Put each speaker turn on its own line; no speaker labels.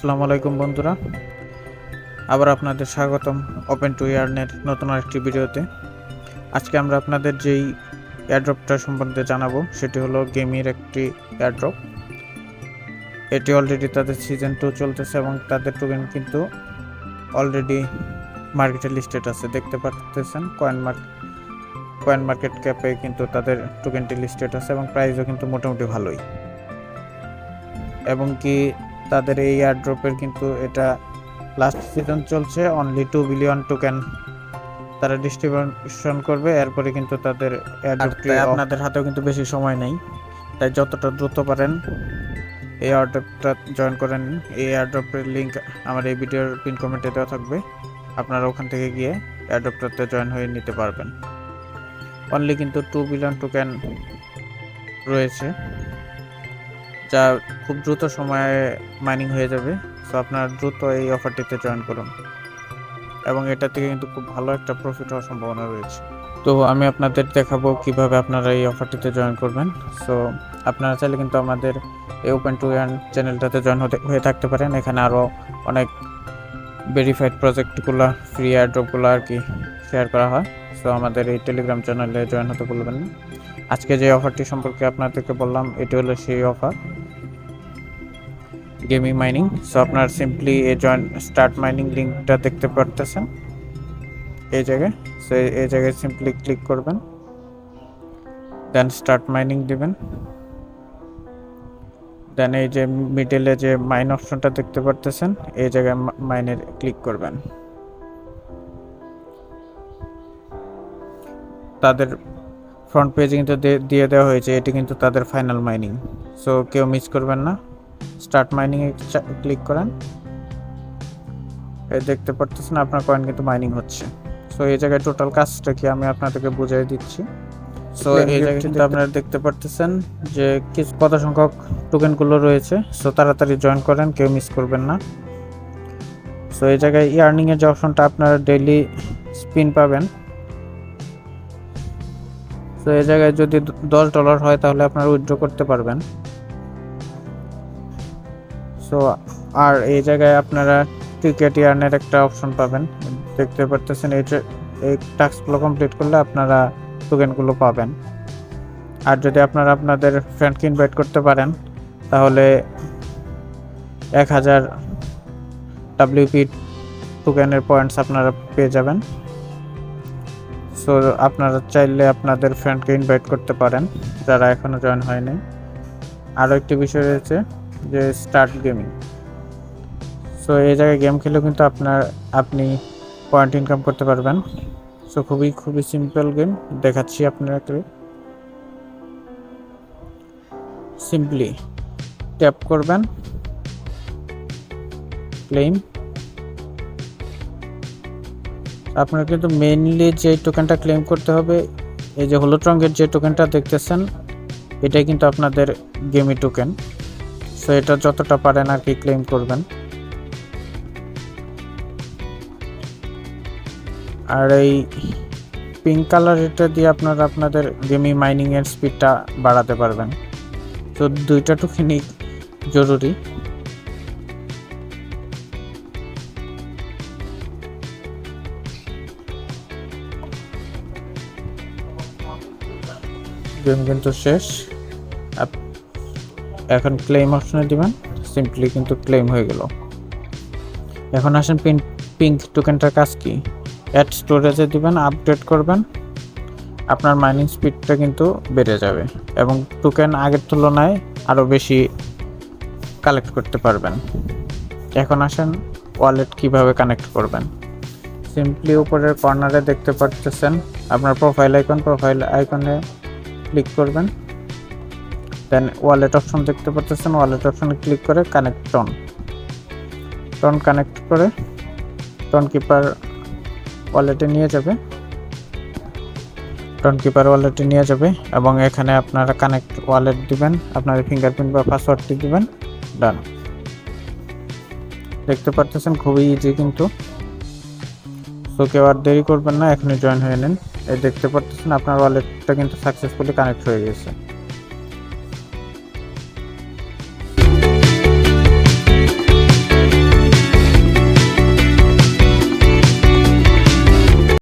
আসসালামু আলাইকুম বন্ধুরা, আবার আপনাদের স্বাগতম ওপেন টু ইয়ার্নের নতুন আরেকটি ভিডিওতে। আজকে আমরা আপনাদের যেই এয়ারড্রপটা সম্বন্ধে জানাবো সেটি হলো গেমির একটি এয়ারড্রপ। এটি অলরেডি তাদের সিজন 2 চলতেছে এবং তাদের টোকেন কিন্তু অলরেডি মার্কেটে লিস্টেড আছে, দেখতে পাচ্ছেন। কয়েন মার্কেট ক্যাপে কিন্তু তাদের টোকেনটি লিস্টেড আছে এবং প্রাইসও কিন্তু মোটামুটি ভালোই। এবং কি তাদের এই এয়ারড্রপের কিন্তু এটা লাস্ট সিজন চলছে, অনলি 2 বিলিয়ন টোকেন তারা ডিস্ট্রিবিউশন করবে। এরপরে কিন্তু তাদের এয়ারড্রপটি আপনাদের হাতেও কিন্তু বেশি সময় নেই, তাই যতটা দ্রুত পারেন এই এয়ারড্রপটা জয়েন করেন। এই এয়ারড্রপের লিঙ্ক আমার এই ভিডিওর পিন কমেন্টে দেওয়া থাকবে, আপনারা ওখান থেকে গিয়ে এয়ারড্রপটাতে জয়েন হয়ে নিতে পারবেন। অনলি কিন্তু 2 বিলিয়ন টোকেন রয়েছে, যা খুব দ্রুত সময়ে মাইনিং হয়ে যাবে। সো আপনারা দ্রুত এই অফারটিতে জয়েন করুন এবং এটা থেকে কিন্তু খুব ভালো একটা প্রফিট হওয়ার সম্ভাবনা রয়েছে। তো আমি আপনাদের দেখাবো কিভাবে আপনারা এই অফারটিতে জয়েন করবেন। সো আপনারা চাইলে কিন্তু আমাদের এই ওপেন টু ইয়ার্ন চ্যানেলটাতে জয়েন হয়ে থাকতে পারেন। এখানে আরও অনেক ভেরিফাইড প্রজেক্টগুলো, ফ্রি এয়ারড্রপগুলো আর কি শেয়ার করা হয়। সো আমাদের এই টেলিগ্রাম চ্যানেলে জয়েন হতে ভুলবেন না। আজকে যে অফারটি সম্পর্কে আপনাদেরকে বললাম, এটি হলো সেই অফার, গেমিং মাইনিং। সো আপনার সিম্পলি এই জয়েন স্টার্ট মাইনিং লিঙ্কটা দেখতে পারতেছেন এই জায়গায়। সো এই জায়গায় সিম্পলি ক্লিক করবেন, দেন স্টার্ট মাইনিং দিবেন। দেন এই যে মিডলে যে মাইন অপশনটা দেখতে পারতেছেন, এই জায়গায় মাইনের ক্লিক করবেন। তাদের ফ্রন্ট পেজে কিন্তু দিয়ে দেওয়া হয়েছে, এটি কিন্তু তাদের ফাইনাল মাইনিং। সো কেউ মিস করবেন না, স্টার্ট মাইনিংয়ে ক্লিক করেন। এই দেখতে পারতেছেন আপনার কয়েন কিন্তু মাইনিং হচ্ছে। সো এই জায়গায় টোটাল কাজটা কি আমি আপনাদেরকে বুঝিয়ে দিচ্ছি। সো এই জায়গায় কিন্তু আপনারা দেখতে পারতেছেন যে কত সংখ্যক টোকেনগুলো রয়েছে। সো তাড়াতাড়ি জয়েন করেন, কেউ মিস করবেন না। সো এই জায়গায় ইয়ার্নিংয়ের যে অপশনটা, আপনারা ডেইলি স্পিন পাবেন। সো এই জায়গায় যদি $10 হয় তাহলে আপনারা উইথড্র করতে পারবেন। সো আর এই জায়গায় আপনারা টিকেট ইয়ার্নের একটা অপশন পাবেন, দেখতে পারতেছেন। এই টাস্কগুলো কমপ্লিট করলে আপনারা টোকেনগুলো পাবেন। আর যদি আপনারা আপনাদের ফ্রেন্ডকে ইনভাইট করতে পারেন তাহলে 1000 WP টোকেনের পয়েন্টস আপনারা পেয়ে যাবেন। সো আপনারা চাইলে আপনাদের ফ্রেন্ডকে ইনভাইট করতে পারেন যারা এখনও জয়েন হয়নি। আরও একটি বিষয় রয়েছে যে স্টার্ট গেমিং। সো এই জায়গায় গেম খেলেও কিন্তু আপনি পয়েন্ট ইনকাম করতে পারবেন। সো খুবই সিম্পল গেম দেখাচ্ছি আপনাকে। সিম্পলি ট্যাপ করবেন, ক্লেম। আপনার কিন্তু মেইনলি যে টোকেনটা ক্লেম করতে হবে, এই যে হলুদ রঙের যে টোকেনটা দেখতেছেন, এটাই কিন্তু আপনাদের গেমি টোকেন। সো এটা যতটা পারেন আর কি ক্লেম করবেন। আর এই পিঙ্ক কালার এটা দিয়ে আপনারা আপনাদের গেমি মাইনিংয়ের স্পিডটা বাড়াতে পারবেন। তো দুইটা টোকেনই জরুরি। গেম কিন্তু শেষ, এখন ক্লেম অপশনে দিবেন, সিম্পলি কিন্তু ক্লেম হয়ে গেল। এখন আসেন পিঙ্ক টোকেনটার কাজ কি। অ্যাড স্টোরেজে দিবেন, আপডেট করবেন, আপনার মাইনিং স্পিডটা কিন্তু বেড়ে যাবে এবং টোকেন আগের তুলনায় আরও বেশি কালেক্ট করতে পারবেন। এখন আসেন ওয়ালেট কিভাবে কানেক্ট করবেন। সিম্পলি উপরের কর্নারে দেখতে পাচ্ছেন আপনার প্রোফাইল আইকনে ক্লিক করবেন। দেন ওয়ালেট অপশন দেখতে পাচ্ছেন, ওয়ালেট অপশনে ক্লিক করে কানেক্ট টন কানেক্ট করে টন কিপার ওয়ালেটে নিয়ে যাবে এবং এখানে আপনারা কানেক্ট ওয়ালেট দিবেন, আপনার ফিঙ্গারপ্রিন্ট বা পাসওয়ার্ডটি দিবেন, ডান। দেখতে পাচ্ছেন খুবই ইজি কিন্তু। সো কেউ আর দেরি করবেন না, এখনই জয়েন হয়ে নিন। এই দেখতে পাচ্ছেন আপনার ওয়ালেটটা কিন্তু সাকসেসফুলি কানেক্ট হয়ে গেছে।